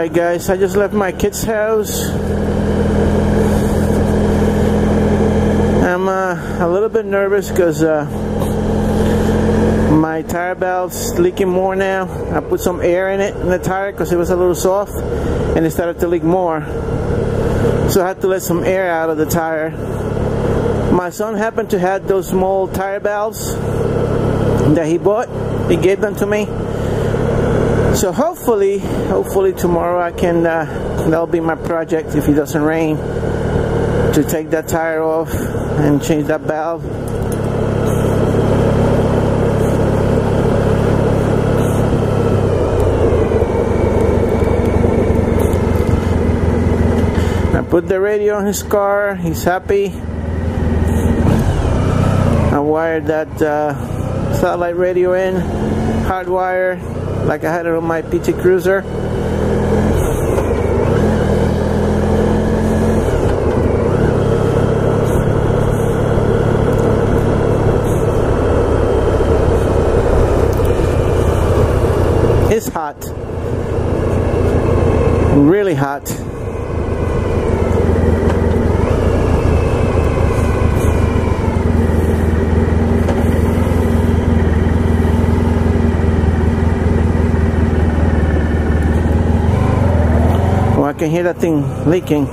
Alright guys, I just left my kid's house. I'm a little bit nervous because my tire valve's leaking more now. I put some air in it, in the tire, because it was a little soft and it started to leak more. So I had to let some air out of the tire. My son happened to have those small tire valves that he bought. He gave them to me. So hopefully tomorrow I can, that'll be my project if it doesn't rain, to take that tire off and change that valve. I put the radio on his car, he's happy. I wired that satellite radio in, hardwire, like I had it on my PT Cruiser. It's hot, really hot. Oh, I can hear that thing leaking.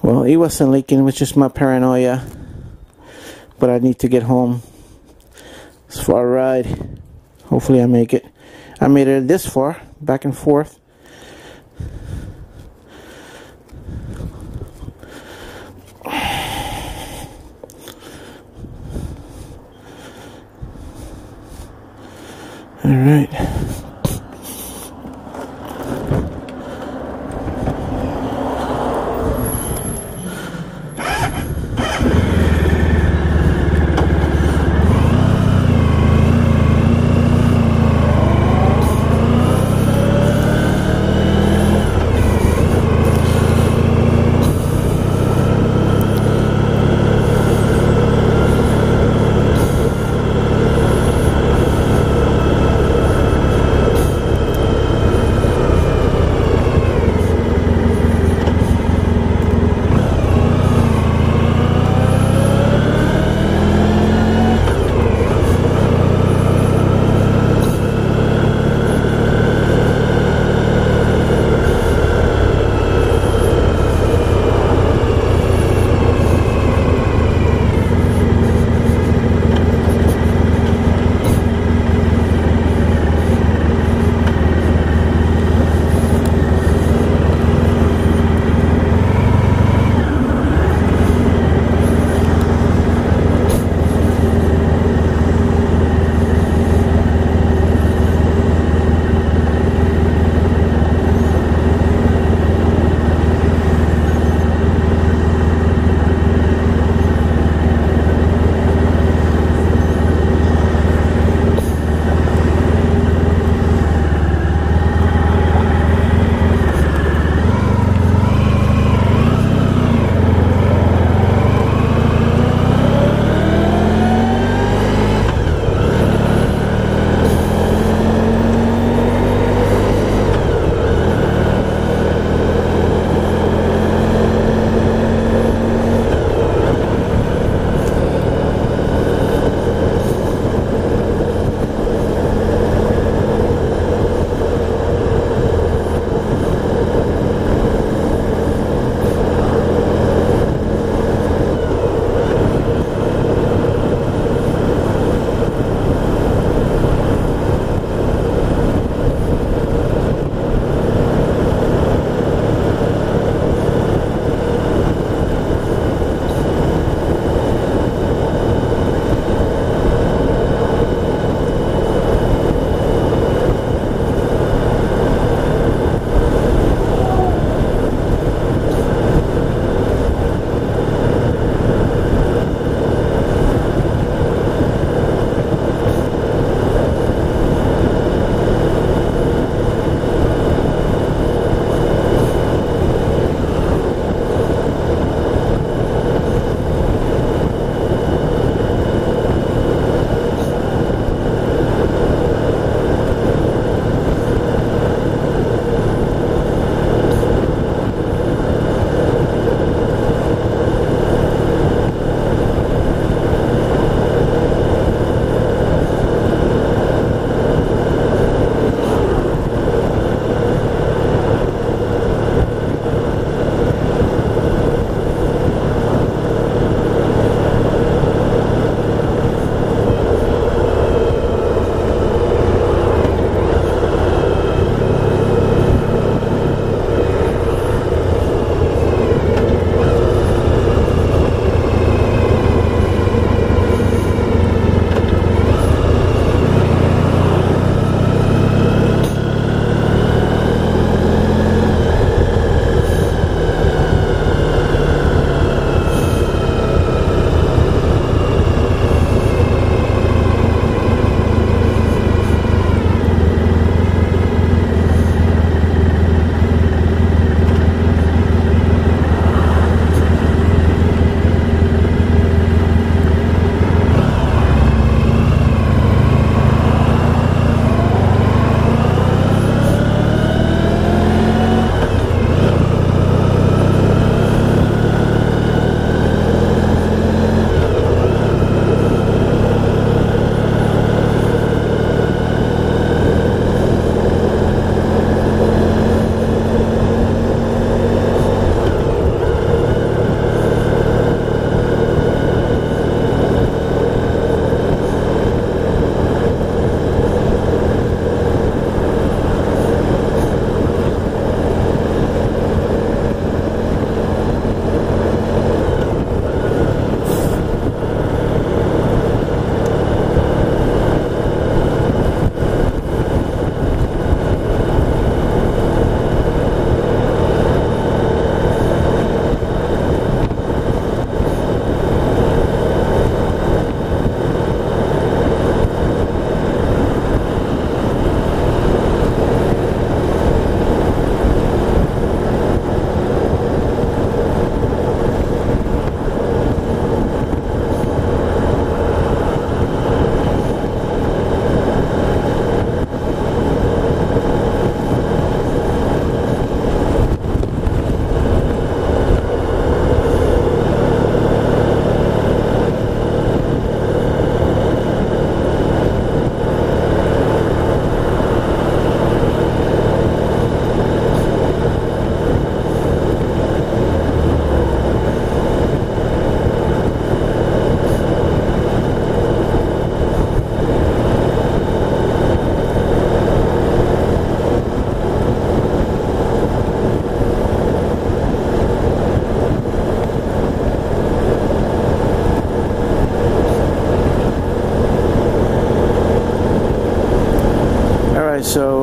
Well, it wasn't leaking, it was just my paranoia. But I need to get home. It's a far ride. Hopefully I make it. I made it this far, back and forth. Alright.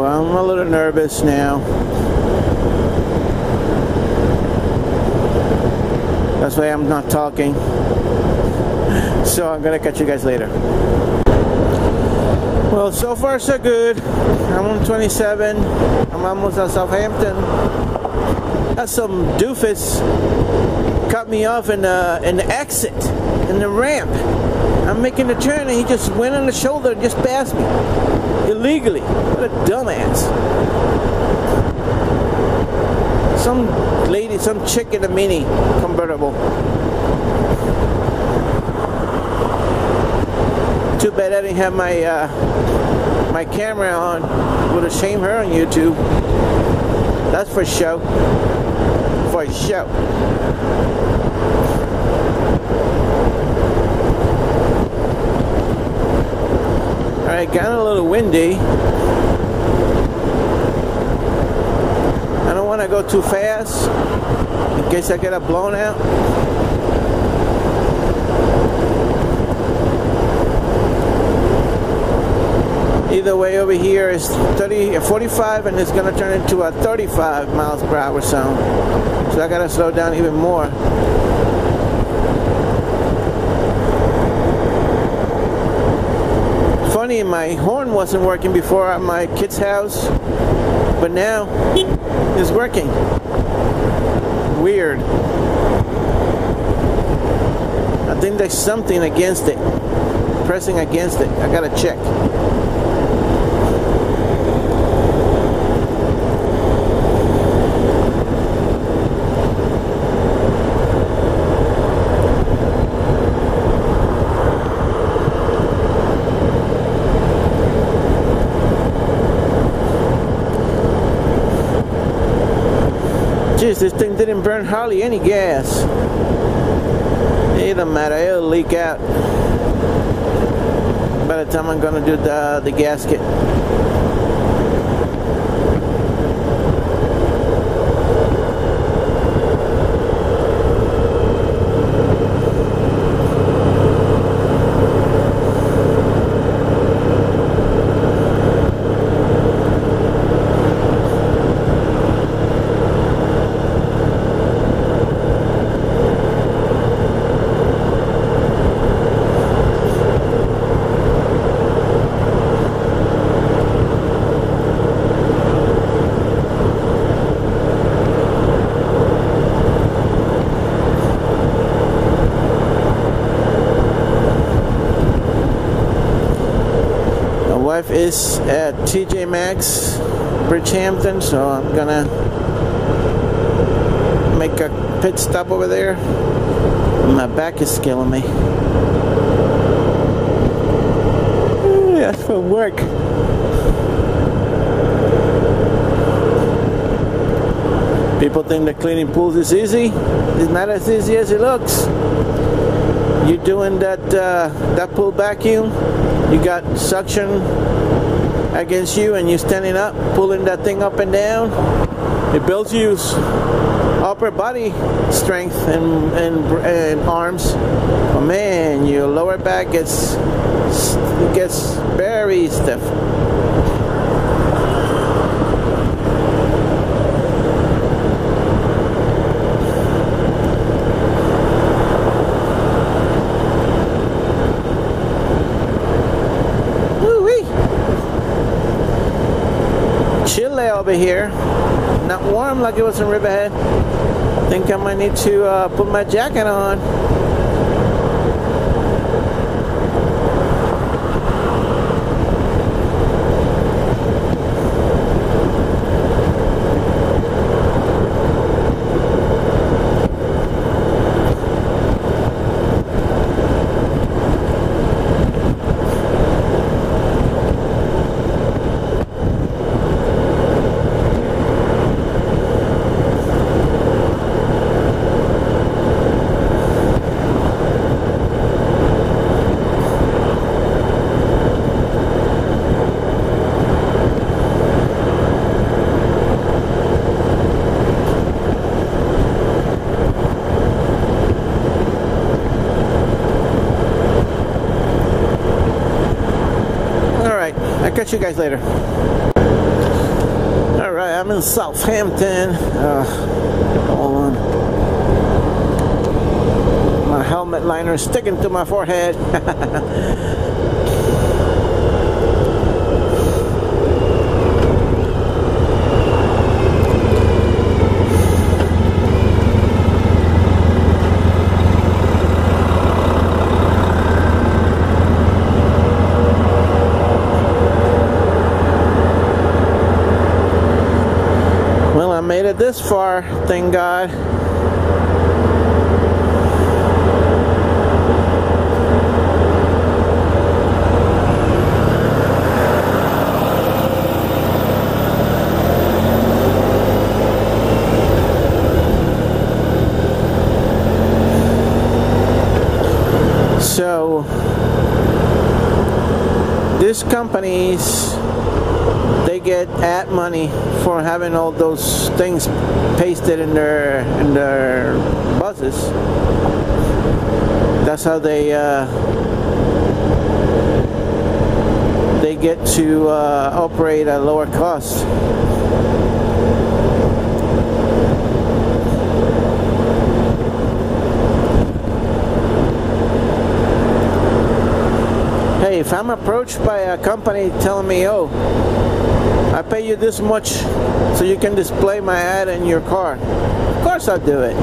I'm a little nervous now. That's why I'm not talking. So I'm gonna catch you guys later. Well, so far so good. I'm on 27. I'm almost at Southampton. That's some doofus cut me off in the exit, in the ramp. I'm making the turn and he just went on the shoulder and just passed me. Illegally. What a dumbass. Some lady, some chick in a Mini convertible. Too bad I didn't have my my camera on. Would have shamed her on YouTube. That's for show. For show. Alright, got a little windy. I don't want to go too fast in case I get blown out. Either way, over here is 45 and it's going to turn into a 35 miles per hour zone. So I got to slow down even more. Funny, my horn wasn't working before at my kid's house, but now it's working. Weird. I think there's something against it, pressing against it. I gotta check. Jeez, this thing didn't burn hardly any gas. It doesn't matter, it'll leak out by the time I'm gonna do the gasket. Wife is at TJ Maxx, Bridgehampton, so I'm gonna make a pit stop over there. My back is killing me. That's for work. People think that cleaning pools is easy. It's not as easy as it looks. You're doing that pool vacuum. You got suction against you and you're standing up, pulling that thing up and down. It builds you upper body strength and arms. But man, your lower back gets very stiff. Chilly over here, not warm like it was in Riverhead. Think I might need to put my jacket on. I'll catch you guys later. I'm in Southampton. Hold on. My helmet liner is sticking to my forehead. Well, I made it this far, thank God. So these companies, they get ad money for having all those things pasted in their buses. That's how they get to operate at lower cost. Hey, if I'm approached by a company telling me, oh, I pay you this much so you can display my ad in your car, of course I'll do it.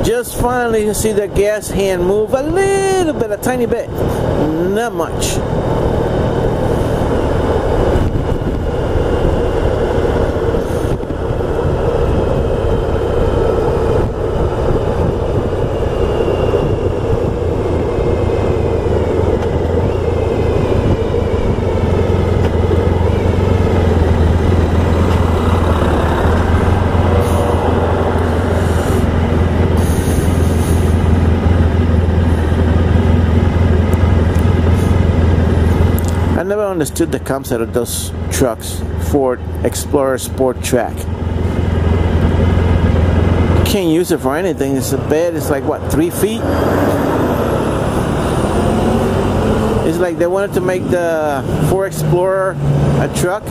Just finally see the gas hand move a little bit, a tiny bit, not much. I never understood the concept of those trucks, Ford Explorer Sport Track. You can't use it for anything. It's a bed. It's like what, 3 feet? It's like they wanted to make the Ford Explorer a truck.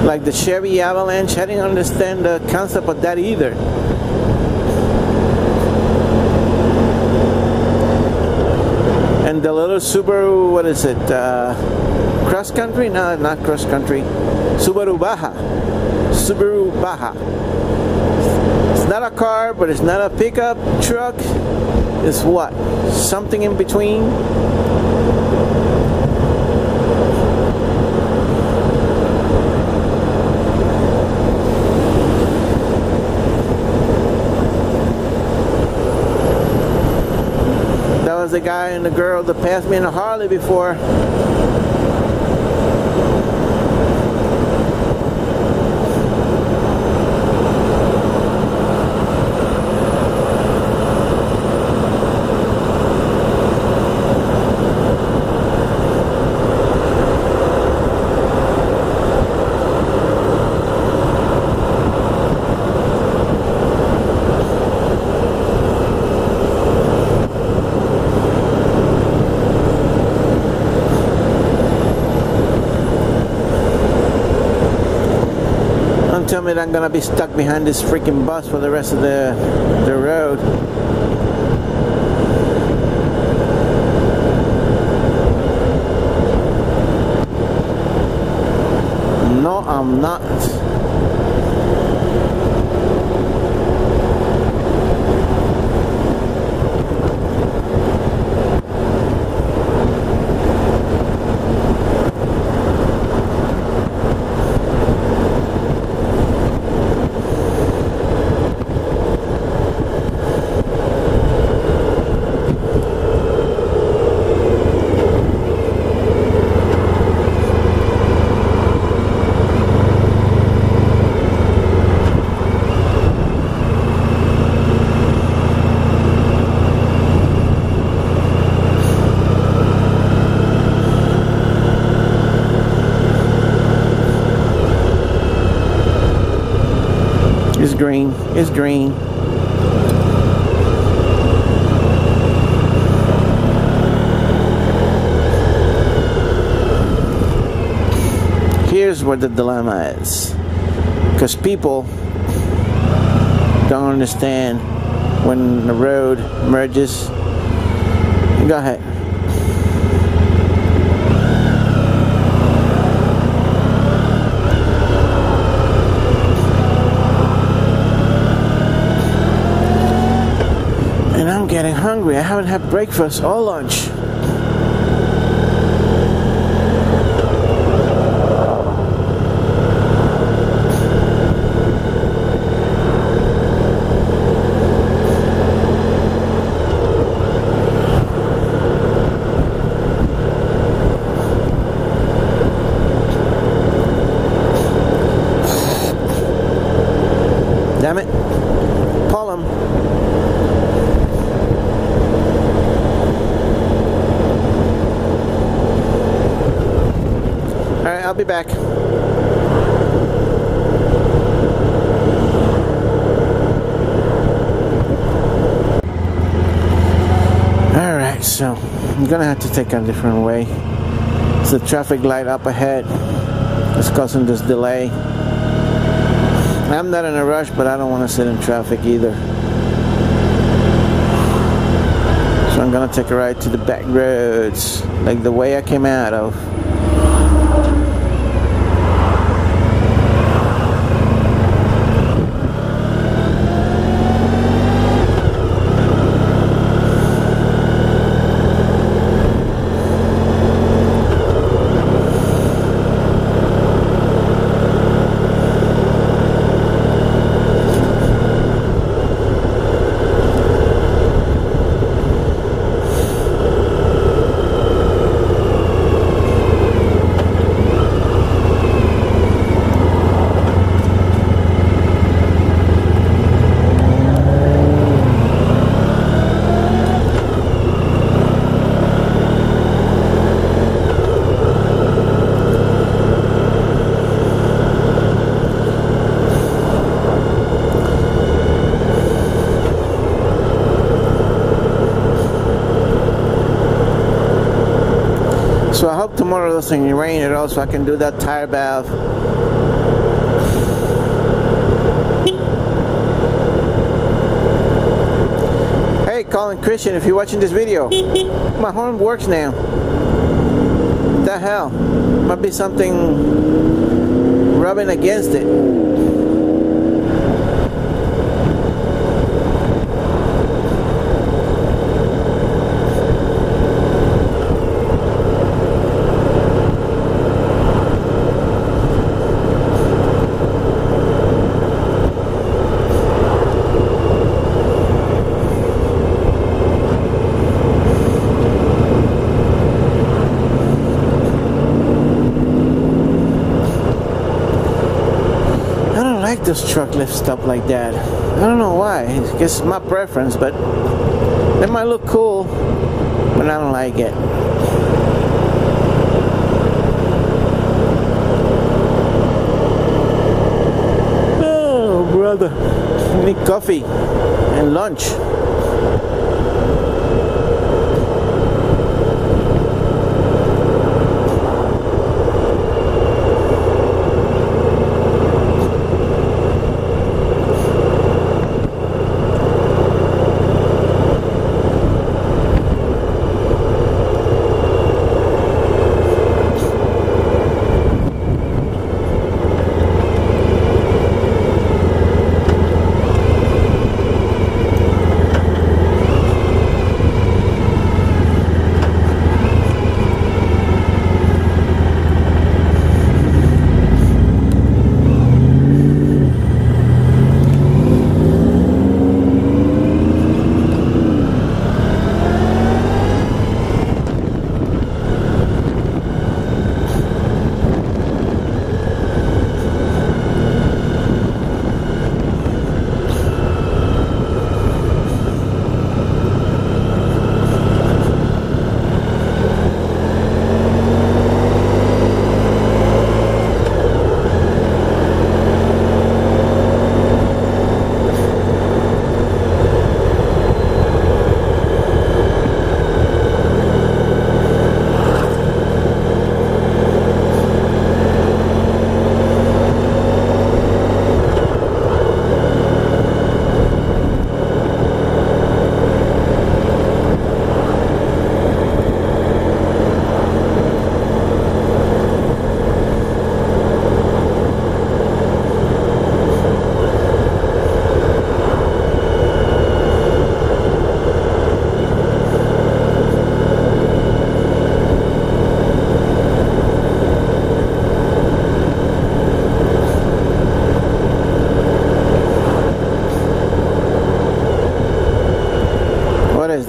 Like the Chevy Avalanche. I didn't understand the concept of that either. And the little Subaru, what is it? Cross country? No, not cross country. Subaru Baja. Subaru Baja. It's not a car, but it's not a pickup truck. It's what? Something in between. That was the guy and the girl that passed me in a Harley before. Tell me that I'm gonna be stuck behind this freaking bus for the rest of the road. No, I'm not. It's green. It's green. Here's where the dilemma is. Because people don't understand when the road merges. Go ahead. And I'm getting hungry. I haven't had breakfast or lunch. Damn it. Pull him. Alright, I'll be back. Alright, so I'm gonna have to take a different way. It's the traffic light up ahead. It's causing this delay. I'm not in a rush, but I don't want to sit in traffic either. So I'm gonna take a ride to the back roads, like the way I came out of. So I hope tomorrow doesn't rain at all so I can do that tire bath. Hey, Colin Christian, if you're watching this video, my horn works now. What the hell? Might be something rubbing against it. This truck lifts up like that. I don't know why. I guess it's my preference, but it might look cool, but I don't like it. Oh, brother. I need coffee and lunch.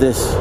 this.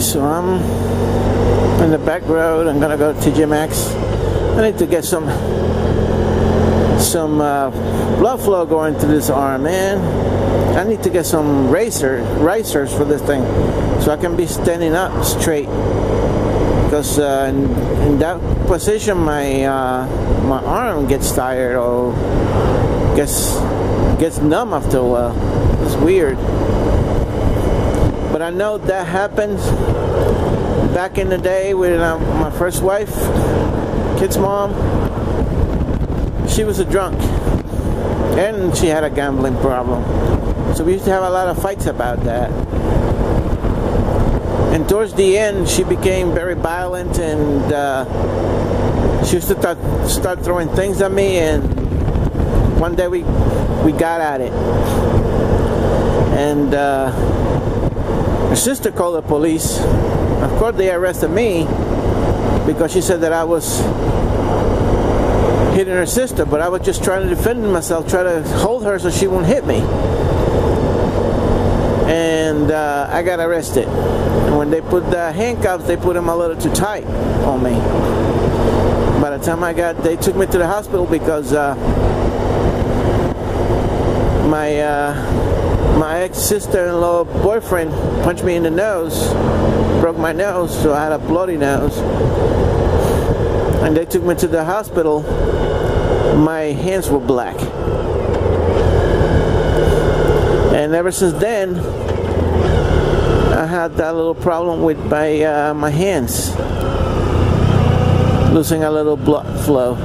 So I'm in the back road. I'm gonna go to TJ Maxx. I need to get some blood flow going through this arm, man. I need to get some racers for this thing, so I can be standing up straight. Because in that position, my arm gets tired or gets numb after a while. It's weird. But I know that happened back in the day with my first wife, kid's mom. She was a drunk, and she had a gambling problem. So we used to have a lot of fights about that. And towards the end, she became very violent, and she used to start throwing things at me. And one day we got at it, and her sister called the police. Of course, they arrested me because she said that I was hitting her sister, but I was just trying to defend myself, try to hold her so she won't hit me. And I got arrested. And when they put the handcuffs, they put them a little too tight on me. By the time they took me to the hospital because my ex-sister-in-law boyfriend punched me in the nose, broke my nose, so I had a bloody nose. And they took me to the hospital. My hands were black. And ever since then, I had that little problem with my hands, losing a little blood flow.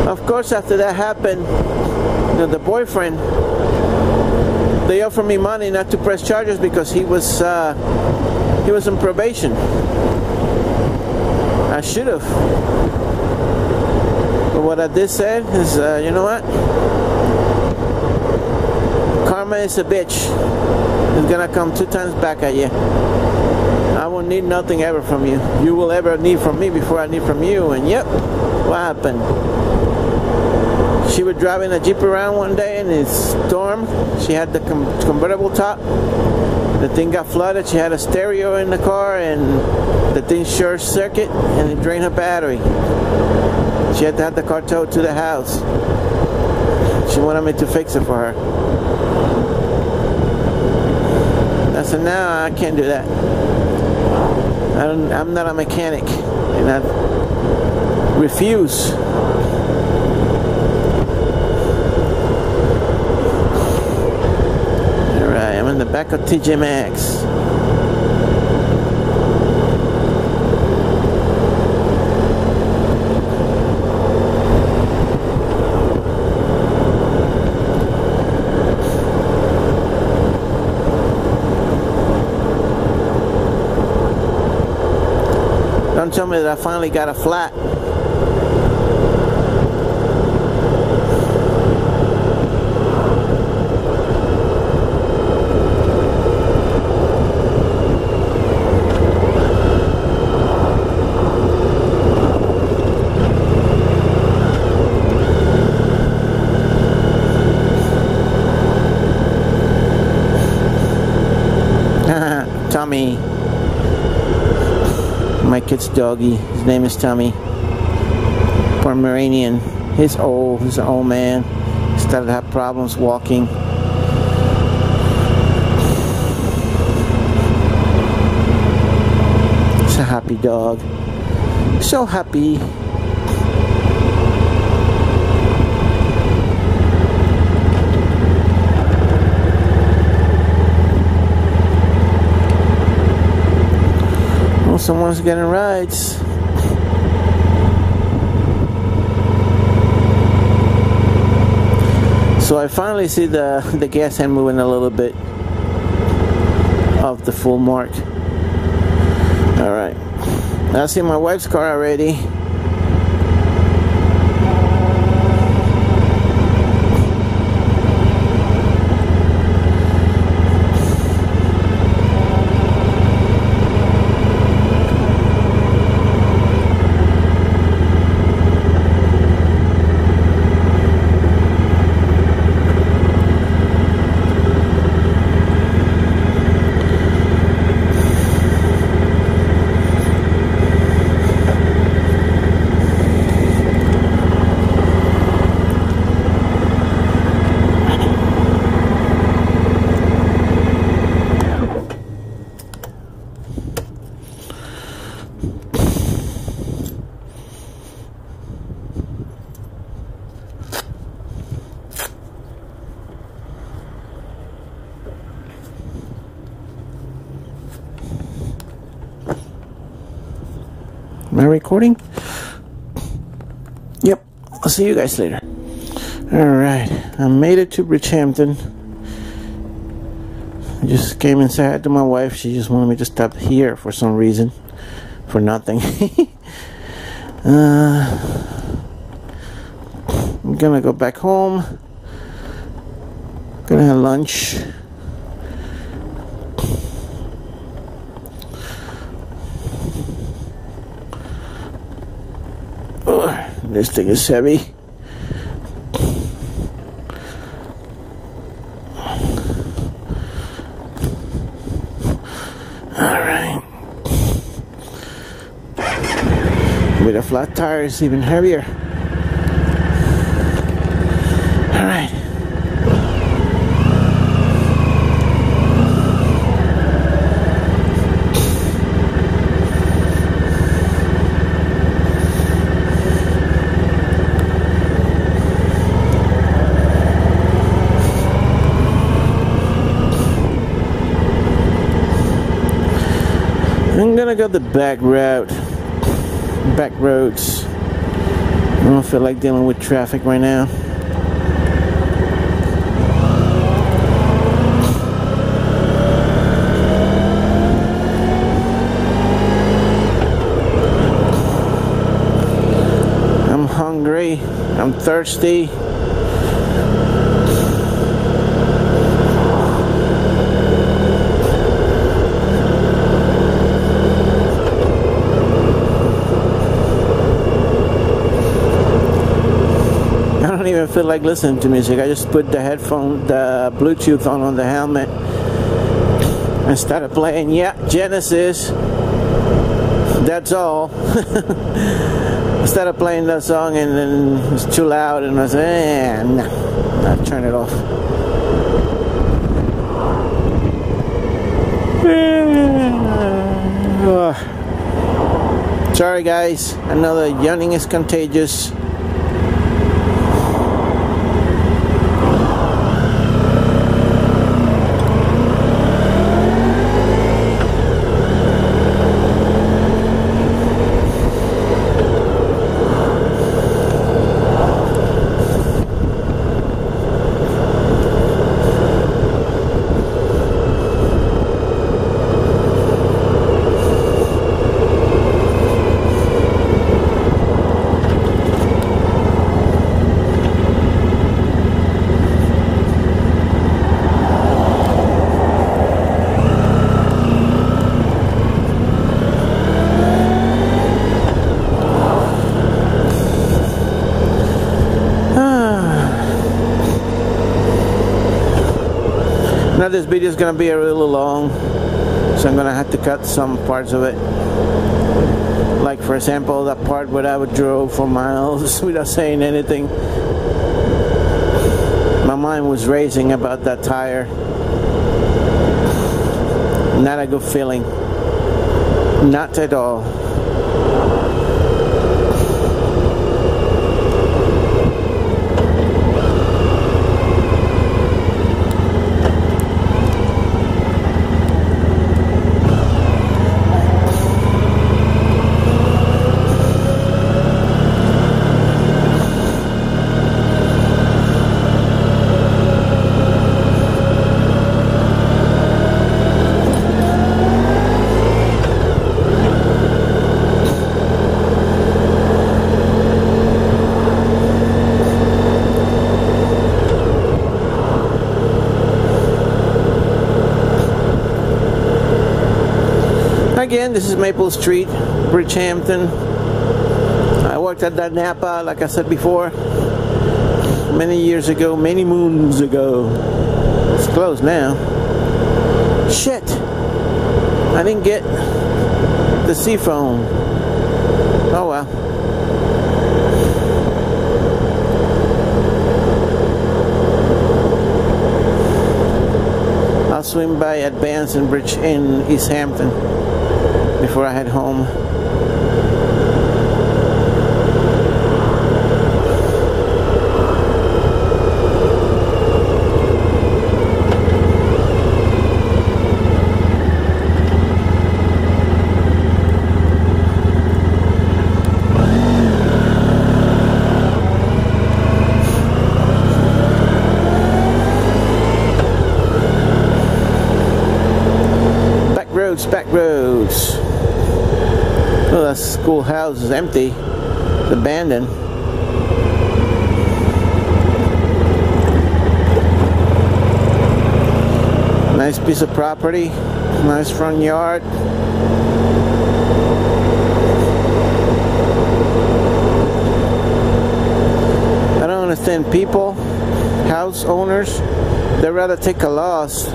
Of course, after that happened, the boyfriend, they offered me money not to press charges because he was on probation. I should have. But what I did say is, you know what? Karma is a bitch. It's gonna come 2 times back at you. I won't need nothing ever from you. You will ever need from me before I need from you. And yep, what happened? She was driving a Jeep around one day and it stormed. She had the convertible top. The thing got flooded. She had a stereo in the car and the thing short circuit and it drained her battery. She had to have the car towed to the house. She wanted me to fix it for her. I said, no, I can't do that. I'm not a mechanic, and I refuse. Alright, I'm in the back of TJ Maxx. Don't tell me that I finally got a flat. Tommy. My kid's doggy. His name is Tommy. Pomeranian. He's old. He's an old man. He started to have problems walking. He's a happy dog. So happy. Oh, someone's getting rides. So I finally see the gas hand moving a little bit off the full mark. Alright. I see my wife's car already. Am I recording? Yep. I'll see you guys later. Alright. I made it to Bridgehampton. I just came and said hi to my wife. She just wanted me to stop here for some reason. For nothing. I'm gonna go back home. Gonna have lunch. This thing is heavy. Alright. With a flat tire, it's even heavier. Alright. I'm gonna go the back route. Back roads. I don't feel like dealing with traffic right now. I'm hungry. I'm thirsty. I don't even feel like listening to music. I just put the Bluetooth on the helmet and started playing, Genesis. That's all. I started playing that song and then it was too loud and I said, nah, I'll turn it off. Sorry guys, another yawning is contagious. Now this video is gonna be a little long. So I'm gonna have to cut some parts of it. Like for example, that part where I would drove for miles without saying anything. My mind was racing about that tire. Not a good feeling. Not at all. Again, this is Maple Street, Bridgehampton. I worked at that Napa, like I said before, many years ago, many moons ago. It's closed now. Shit! I didn't get the seafoam. Oh well. I'll swim by Advanced Bridge in East Hampton before I head home. Back roads. Oh, that schoolhouse is empty. It's abandoned. Nice piece of property. Nice front yard. I don't understand people, house owners, they'd rather take a loss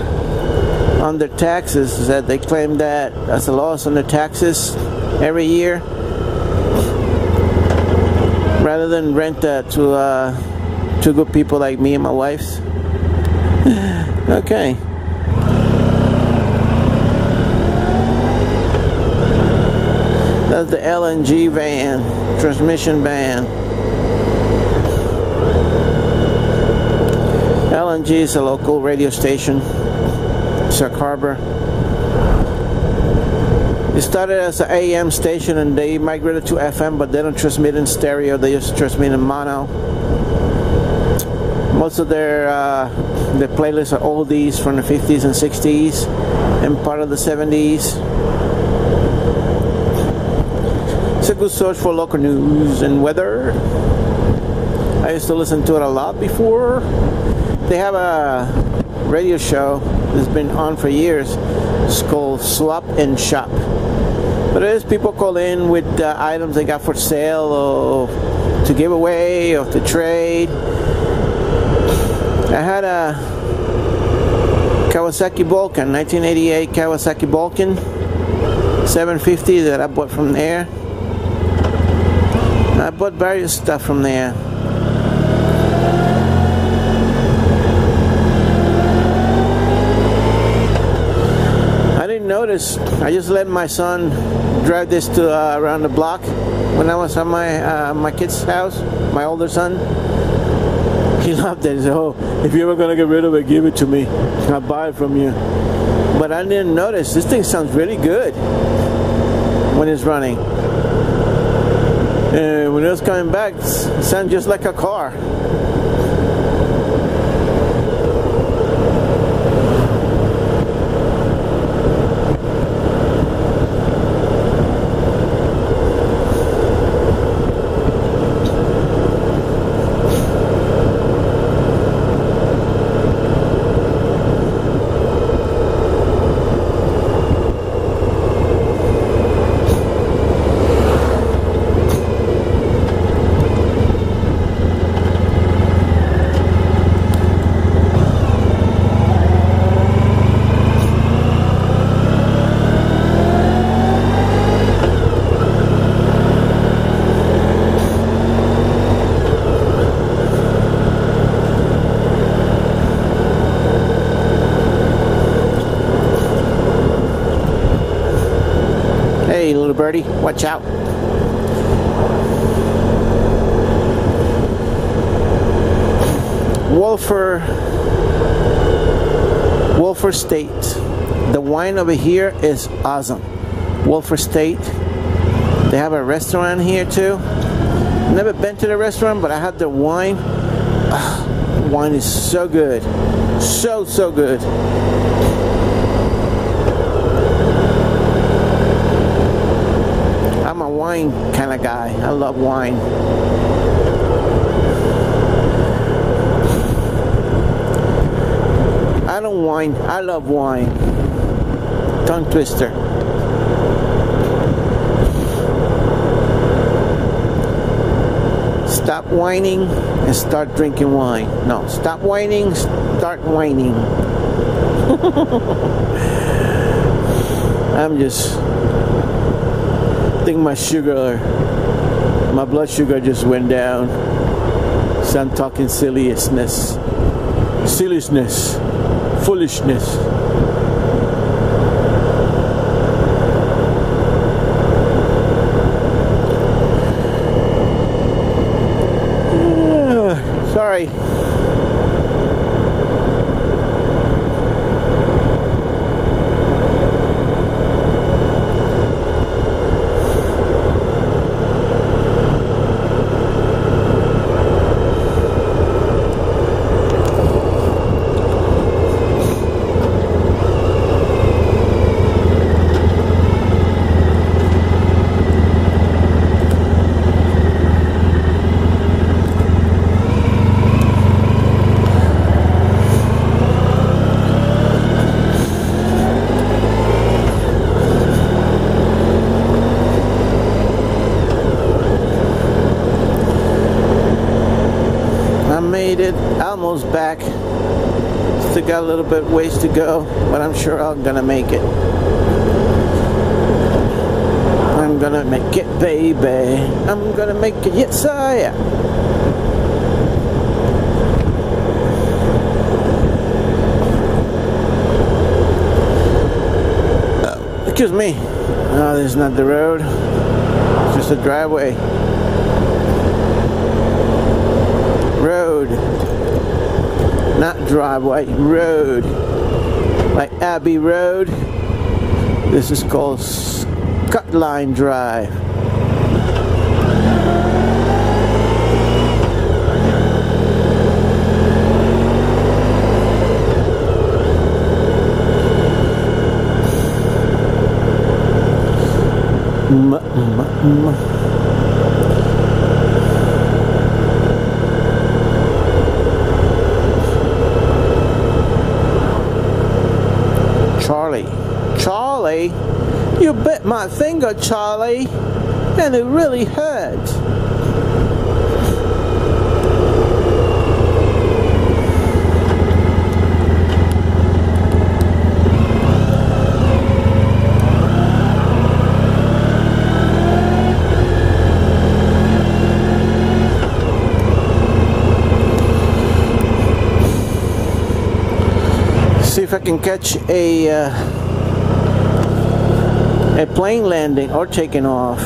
on their taxes, that they claim that as a loss on their taxes every year, rather than rent that to good people like me and my wife. Okay. That's the LNG van, transmission van. LNG is a local radio station. Sac Harbor. It started as an AM station and they migrated to FM, but they don't transmit in stereo, they just transmit in mono. Most of their playlists are oldies from the 50s and 60s and part of the 70s. It's a good source for local news and weather. I used to listen to it a lot before. They have a radio show that's been on for years. It's called Swap and Shop. But it is people call in with items they got for sale or to give away or to trade. I had a Kawasaki Vulcan, 1988 Kawasaki Vulcan 750 that I bought from there. I bought various stuff from there. Notice I just let my son drive this to around the block when I was at my kid's house, my older son. He loved it. He said, "Oh, if you're ever gonna get rid of it, give it to me. I'll buy it from you." But I didn't notice this thing sounds really good when it's running, and when it was coming back, it sounds just like a car. Hey, little birdie, watch out. Wolfer State. The wine over here is awesome. Wolfer State. They have a restaurant here too. Never been to the restaurant, but I had the wine. Wine is so good. So good. I'm a wine kind of guy. I love wine. I don't whine. I love wine. Tongue twister. Stop whining and start drinking wine. No, stop whining, start whining. I'm just think my blood sugar just went down. So I'm talking silliness, foolishness. Sorry. Made it almost back. Still got a little bit ways to go, but I'm sure I'm gonna make it. I'm gonna make it, baby. I'm gonna make it. Yes, I am. Excuse me. No, this is not the road. It's just a driveway. Road, not driveway, road, like Abbey Road. This is called Cutline Drive. Charlie, you bit my finger, Charlie, and it really hurts. See if I can catch a plane landing or taking off.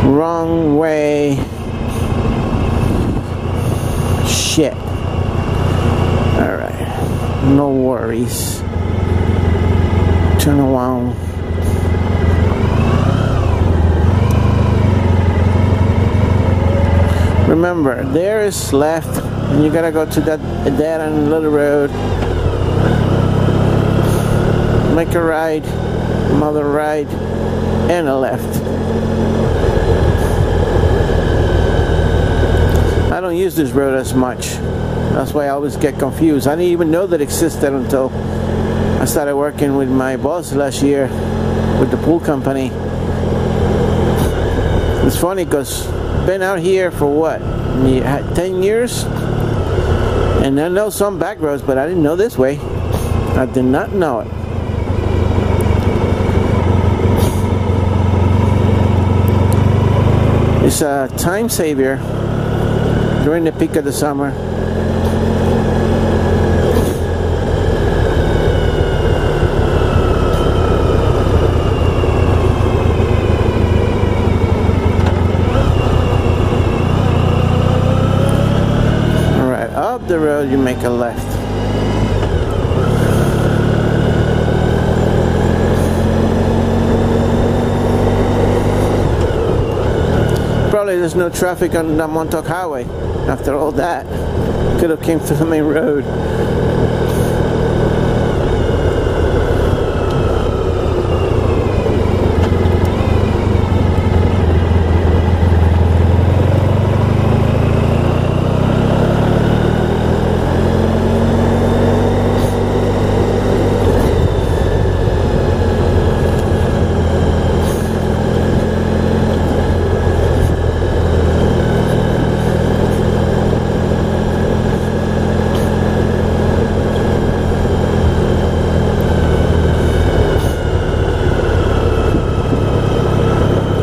Wrong way. Shit. Alright. No worries. Turn around. Remember, there is left, and you gotta go to that and little road. Make a right, another right, and a left. I don't use this road as much. That's why I always get confused. I didn't even know that it existed until I started working with my boss last year with the pool company. It's funny because been out here for what, 10 years? And I know some back roads, but I didn't know this way. I did not know it. It's a time saver during the peak of the summer. Alright, up the road you make a left. Probably there's no traffic on the Montauk Highway after all that. Could have came through the main road.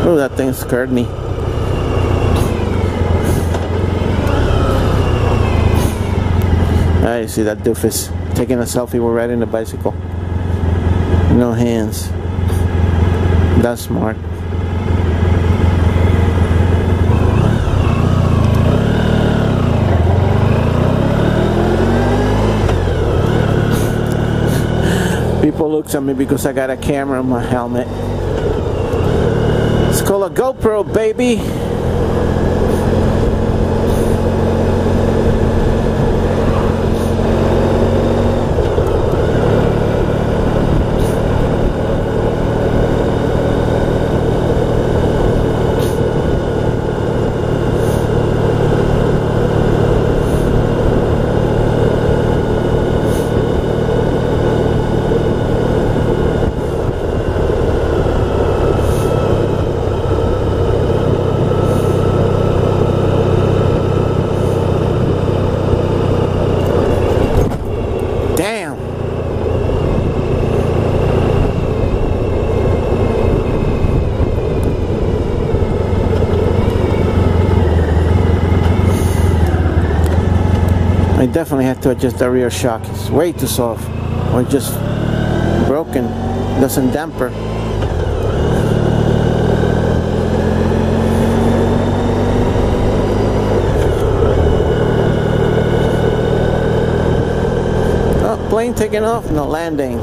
Oh, that thing scared me. Ah, you see that doofus taking a selfie while riding a bicycle. No hands. That's smart. People look at me because I got a camera on my helmet. It's called a GoPro, baby. I definitely had to adjust the rear shock. It's way too soft, or just broken. Doesn't damper. Oh, plane taking off, no landing.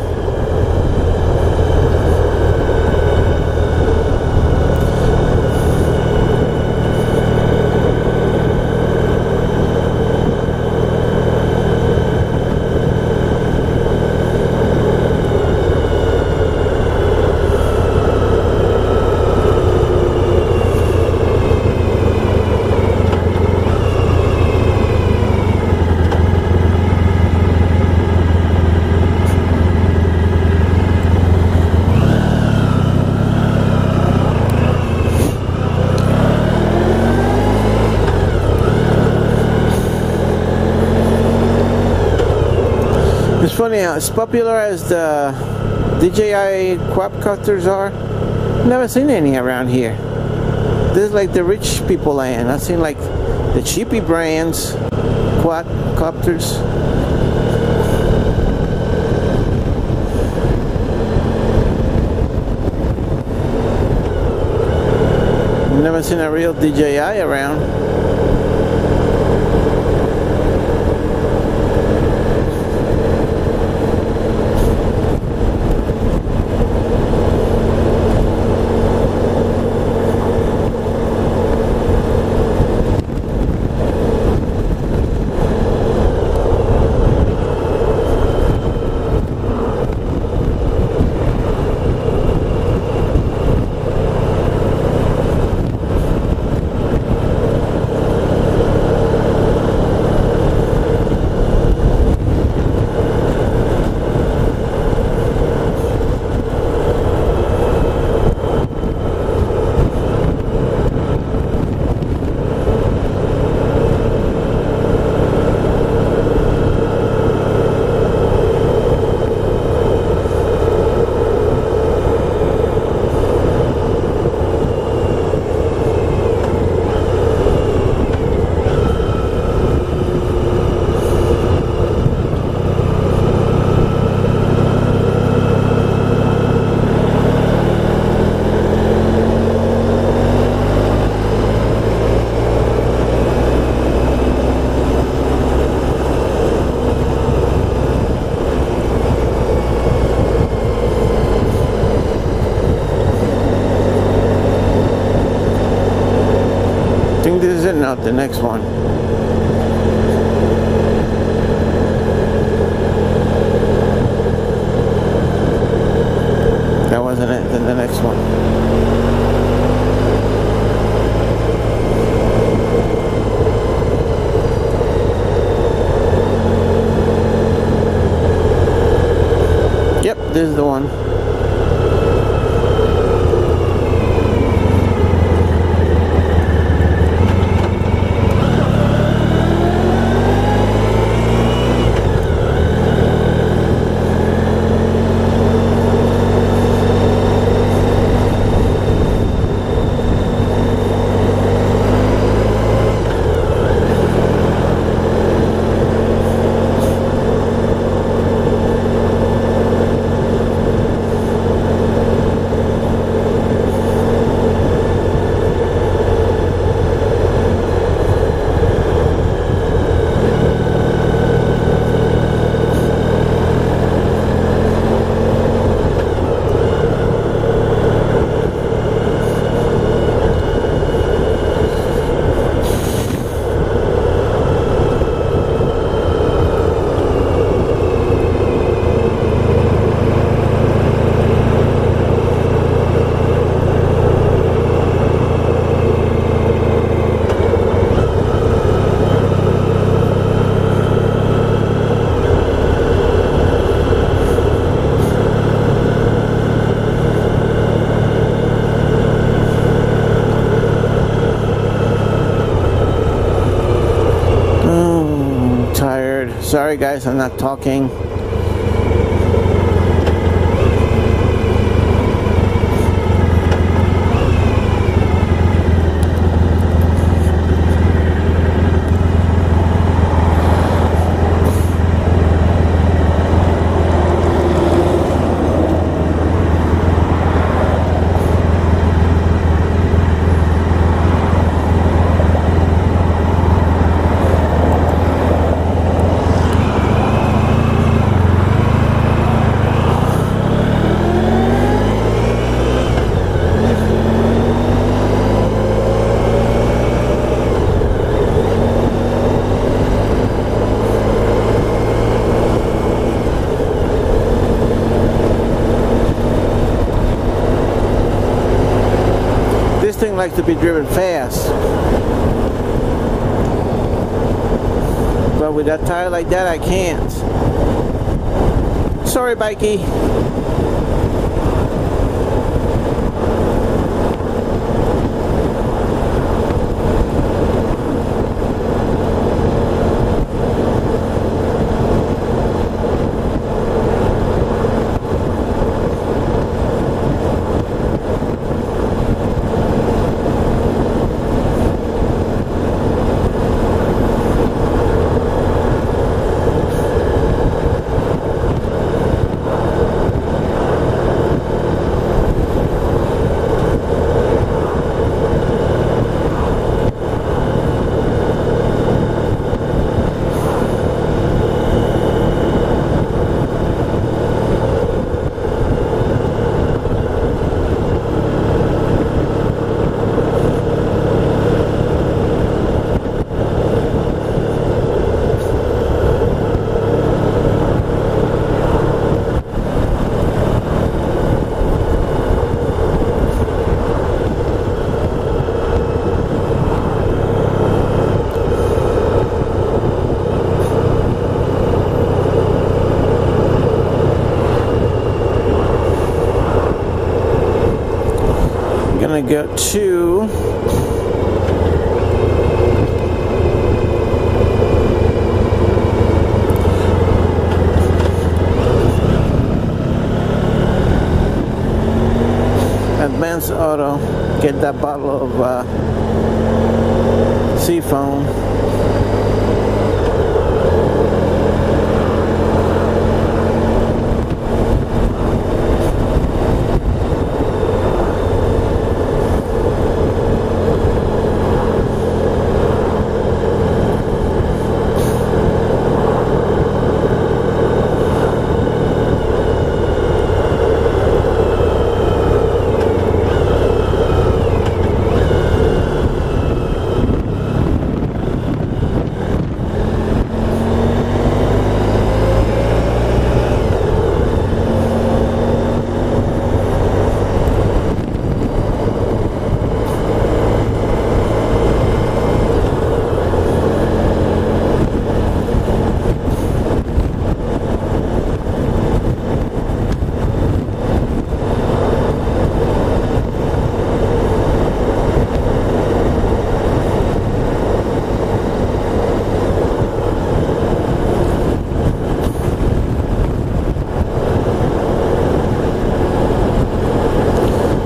It's funny how as popular as the DJI quadcopters are, never seen any around here. This is like the rich people land. I've seen like the cheapy brands, quadcopters. Never seen a real DJI around. out the next one. That wasn't it. Then the next one. Yep, this is the one. Sorry guys, I'm not talking. This thing likes to be driven fast, but with that tire like that I can't. Sorry, bikey. Gonna go to Advanced Auto, get that bottle of seafoam.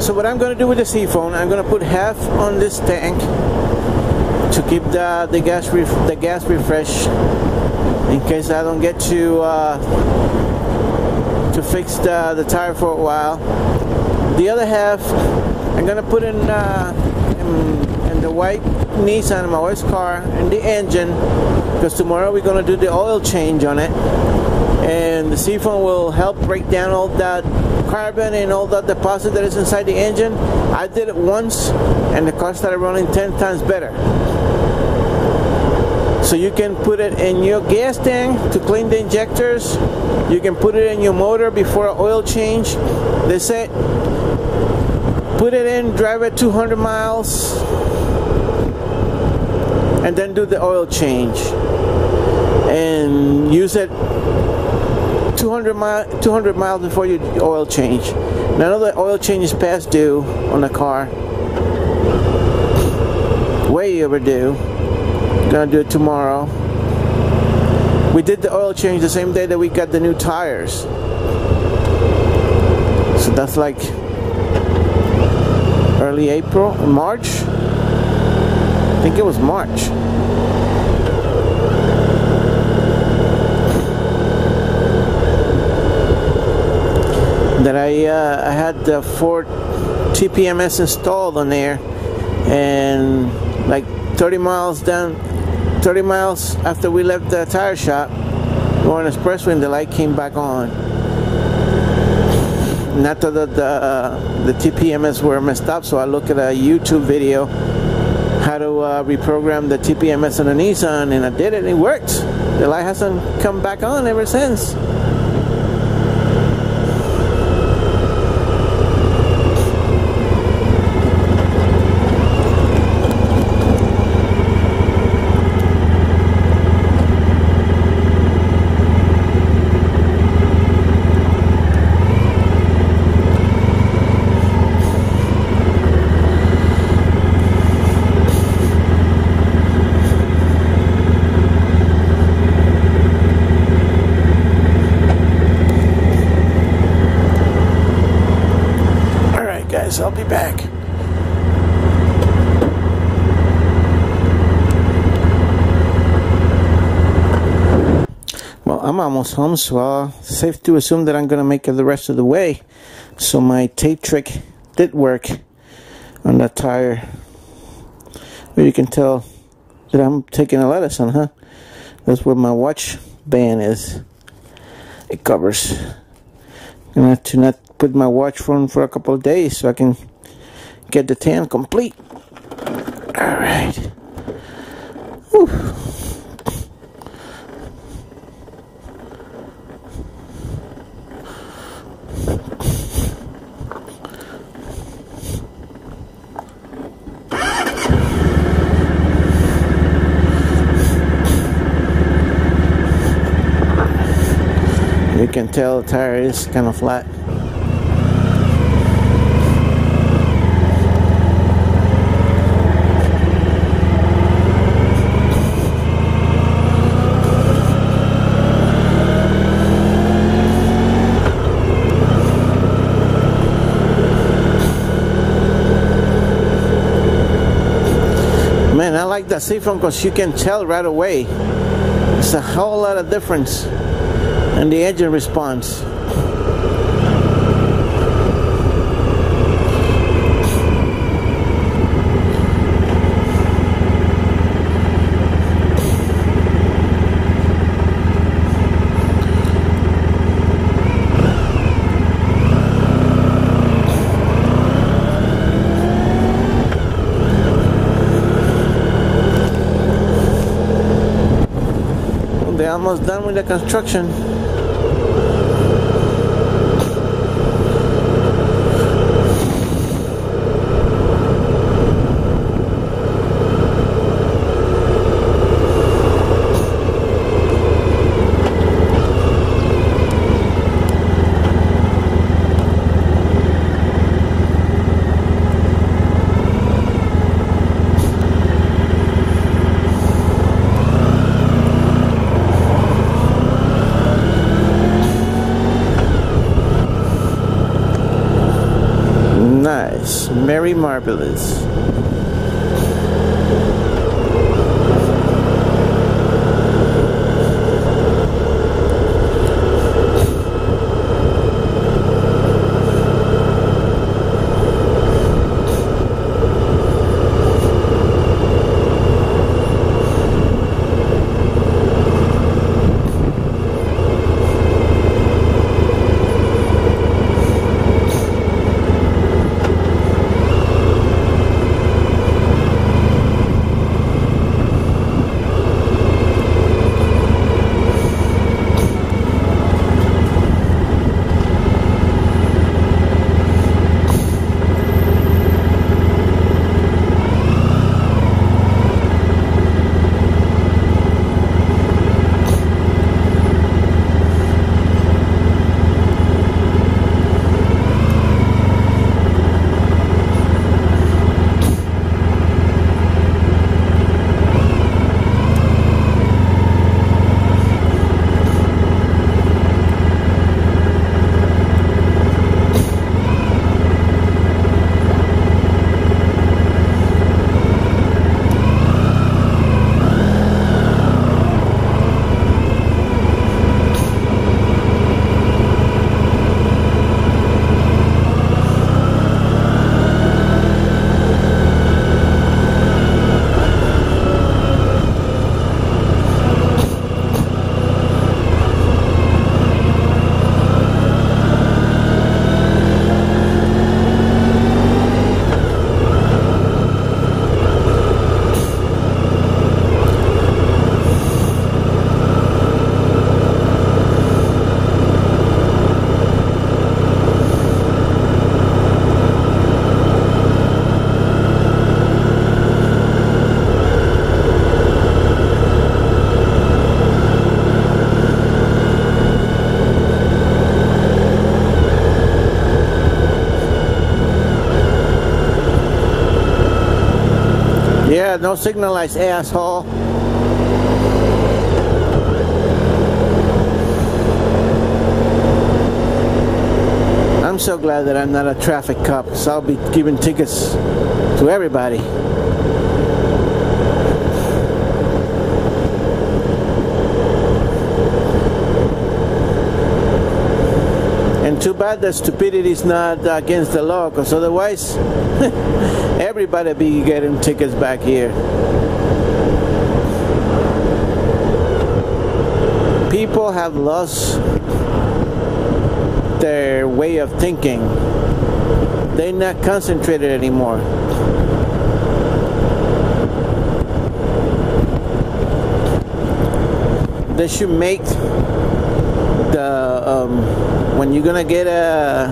So what I'm going to do with the seafoam, I'm going to put half on this tank to keep the gas refreshed in case I don't get to fix the tire for a while. The other half I'm going to put in the white Nissan, my wife's car, in the engine, because tomorrow we're going to do the oil change on it, and the seafoam will help break down all that carbon and all that deposit that is inside the engine. I did it once and the car started running 10 times better. So you can put it in your gas tank to clean the injectors. You can put it in your motor before an oil change. They say put it in, drive it 200 miles, and then do the oil change. And use it 200 miles before you oil change. Now, I know the oil change is past due on the car. Way overdue. Gonna do it tomorrow. We did the oil change the same day that we got the new tires. So that's like early April, March. I think it was March. That I had the Ford TPMS installed on there, and like 30 miles after we left the tire shop, we were on the expressway and the light came back on. And I thought that the TPMS were messed up, so I looked at a YouTube video how to reprogram the TPMS on the Nissan, and I did it and it worked. The light hasn't come back on ever since. I'll be back. Well, I'm almost home, so safe to assume that I'm going to make it the rest of the way. So my tape trick did work on that tire. But you can tell that I'm taking a lettuce on, huh? That's where my watch band is. It covers. I'm going to have to not put my watch on for a couple of days so I can get the tan complete. Alright. You can tell the tire is kind of flat. Man, I like that seafoam because you can tell right away. It's a whole lot of difference in the engine response. They're almost done with the construction. marvelous, very marvelous. Yeah, no signal lights, asshole. I'm so glad that I'm not a traffic cop, so I'll be giving tickets to everybody. And too bad that stupidity is not against the law, because otherwise everybody be getting tickets back here. People have lost their way of thinking. They're not concentrated anymore. They should make the when you're gonna get a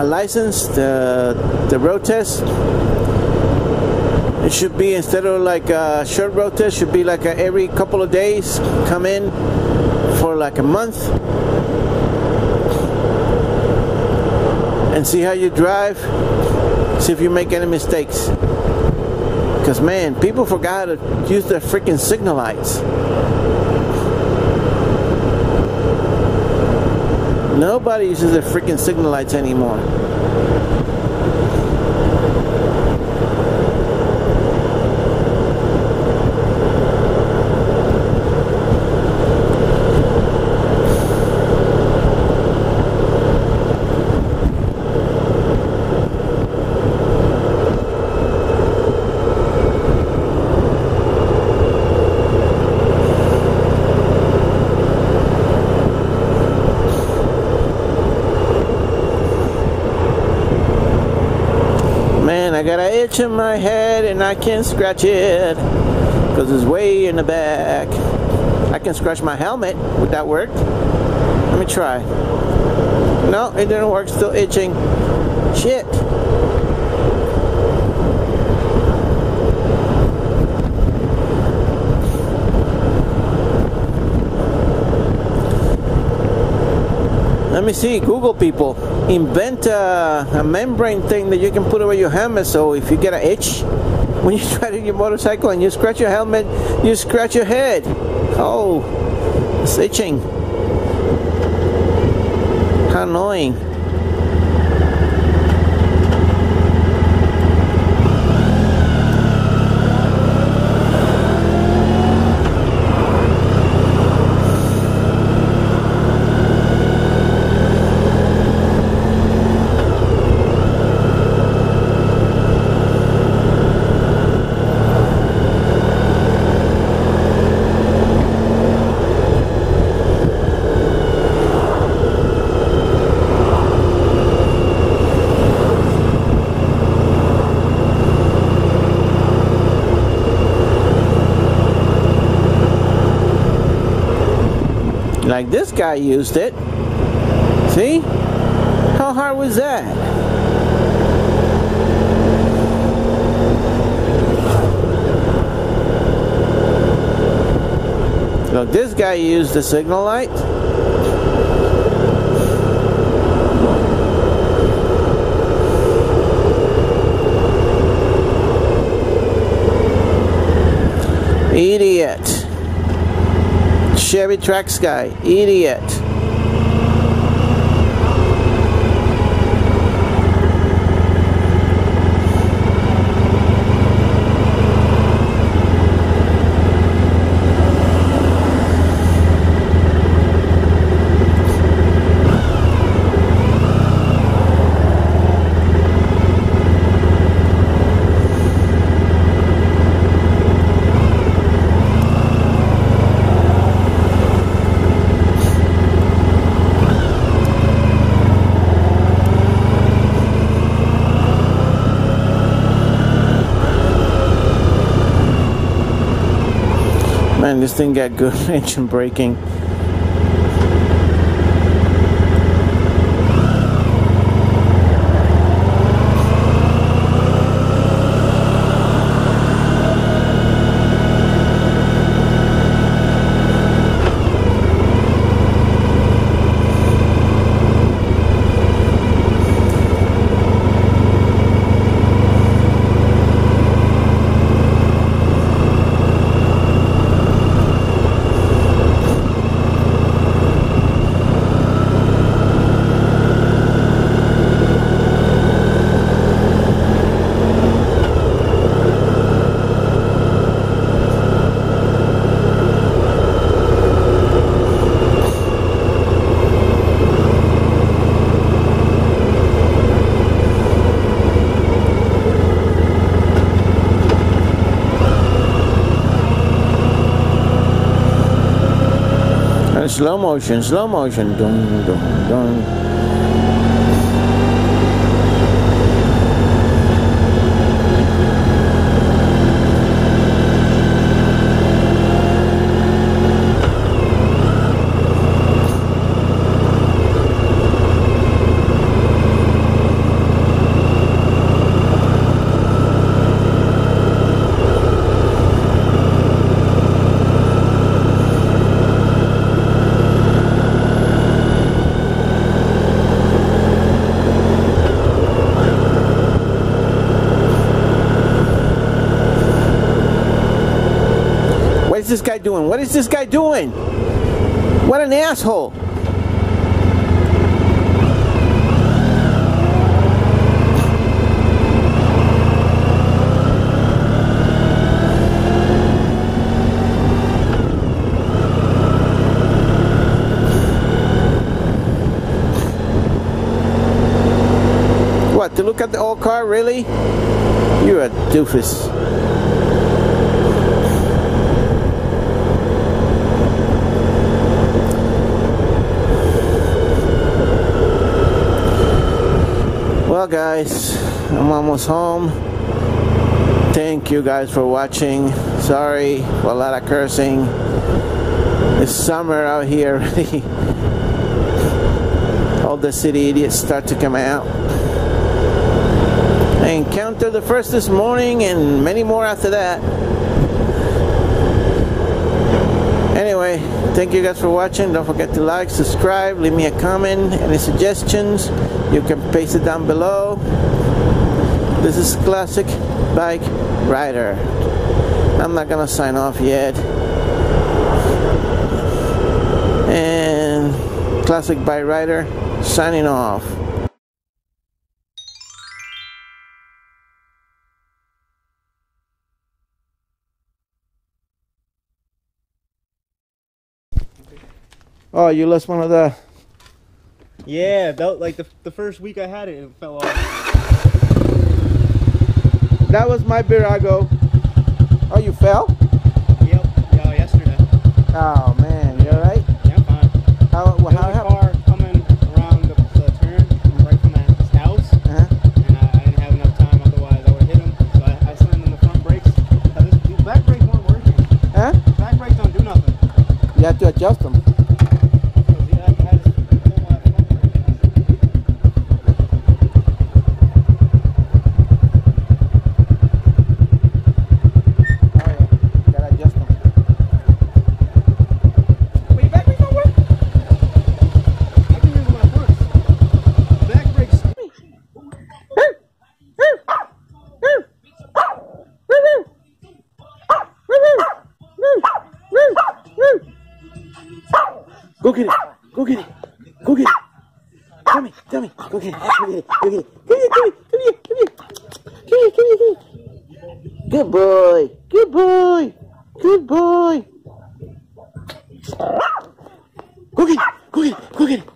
license, the road test, it should be, instead of like a short road test, should be like every couple of days, come in for like a month and see how you drive, see if you make any mistakes. Because man, people forgot how to use their freaking signal lights. Nobody uses their freaking signal lights anymore. I got an itch in my head and I can't scratch it because it's way in the back. I can scratch my helmet. Would that work? Let me try. No, it didn't work. Still itching. Shit. Let me see, Google people, invent a membrane thing that you can put over your helmet, so if you get an itch when you're riding your motorcycle and you scratch your helmet, you scratch your head. Oh, it's itching. How annoying. Like this guy used it. See? How hard was that? Look, this guy used the signal light. Idiot. Chevy Trax guy. Idiot. Man, this thing got good engine braking. Slow motion, dum, dum, dum. What is this guy doing? What is this guy doing? What an asshole. What, to look at the old car, really? You're a doofus. Well guys, I'm almost home. Thank you guys for watching. Sorry for a lot of cursing. It's summer out here already. All the city idiots start to come out. I encountered the first this morning and many more after that. Anyway, thank you guys for watching. Don't forget to like, subscribe, leave me a comment. Any suggestions, you can paste it down below. This is Classic Bike Rider. I'm not gonna sign off yet. And Classic Bike Rider signing off. Oh, you lost one of the... Yeah, that, like the first week I had it, it fell off. That was my Virago. Oh, you fell? Yep, yeah, yesterday. Oh man, you alright? Yeah, I'm fine. How car coming around the turn right from his house, and I didn't have enough time, otherwise I would hit him. So I slammed on the front brakes. These back brakes weren't working. Huh? Back brakes don't do nothing. You have to adjust them. Go get it. Go get it. Go get it. Tell me. Go get it. Go get it. Go get it. Come here. Come here. Come here. Come here. Come here. Come here. Good boy. Good boy. Good boy. Go get it. Go get it. Go get it.